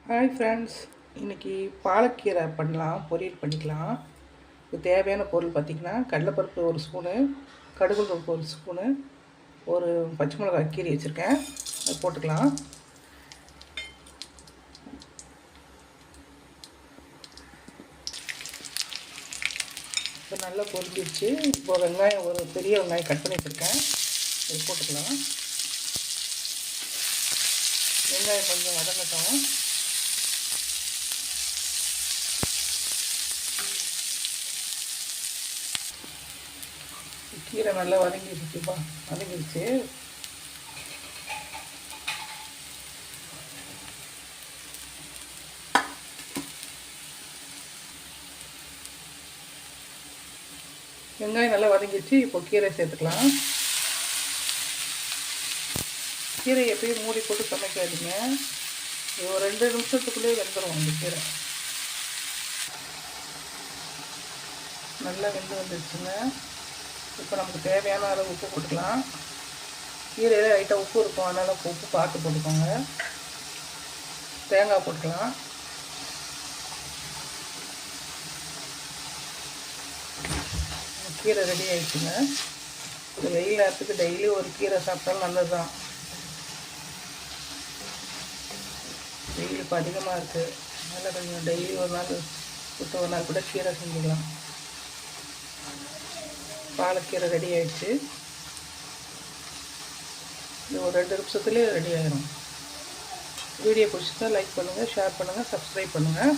Hi friends, இன்றைக்கி பாலக்கீரை பண்ணலாம், பொரியல் பண்ணிக்கலாம். இது தேவையான பொருள் பார்த்திங்கன்னா, கடலைப்பருப்பு ஒரு ஸ்பூனு, கடுகு பருப்பு ஒரு ஸ்பூனு, ஒரு பச்சை மிளகாய் கீரை வச்சுருக்கேன், அது போட்டுக்கலாம். இப்போ நல்லா பொரிஞ்சிருச்சு. இப்போ வெங்காயம் ஒரு பெரிய வெங்காயம் கட் பண்ணி வச்சுருக்கேன், இது போட்டுக்கலாம். வெங்காயம் கொஞ்சம் வதங்கட்டும். கீரை நல்லா வதங்கிடுச்சு. வெங்காயம் நல்லா வதங்கிடுச்சு. இப்போ கீரை சேர்த்துக்கலாம். கீரை எப்பயும் மூடி போட்டு சமைக்காதீங்க, ஒரு 2 நிமிஷத்துக்குள்ளேயே வெந்துடும். அந்த கீரை நல்லா வெந்து வந்துடுச்சுங்க. இப்போ நமக்கு தேவையான அளவு உப்பு போட்டுக்கலாம். கீரையில் லைட்டாக உப்பு இருக்கும், அதனால் உப்பு பார்த்து போட்டுக்கோங்க. தேங்காய் போட்டுக்கலாம். கீரை ரெடி ஆகிடுச்சுங்க. இது வெயில் நேரத்துக்கு டெய்லி ஒரு கீரை சாப்பிட்டாலும் நல்லது தான். வெயில் இப்போ அதிகமாக இருக்குது, அதனால் கொஞ்சம் டெய்லி ஒரு நாள் விட்டு ஒரு நாள் கூட கீரை செஞ்சுக்கலாம். பாலக்கீரை ரெடி ஆகிடுச்சு. இது ஒரு 2 நிமிஷத்துலேயே ரெடி ஆகிடும். வீடியோ பிடிச்சிருந்தா லைக் பண்ணுங்கள், ஷேர் பண்ணுங்கள், சப்ஸ்கிரைப் பண்ணுங்கள்.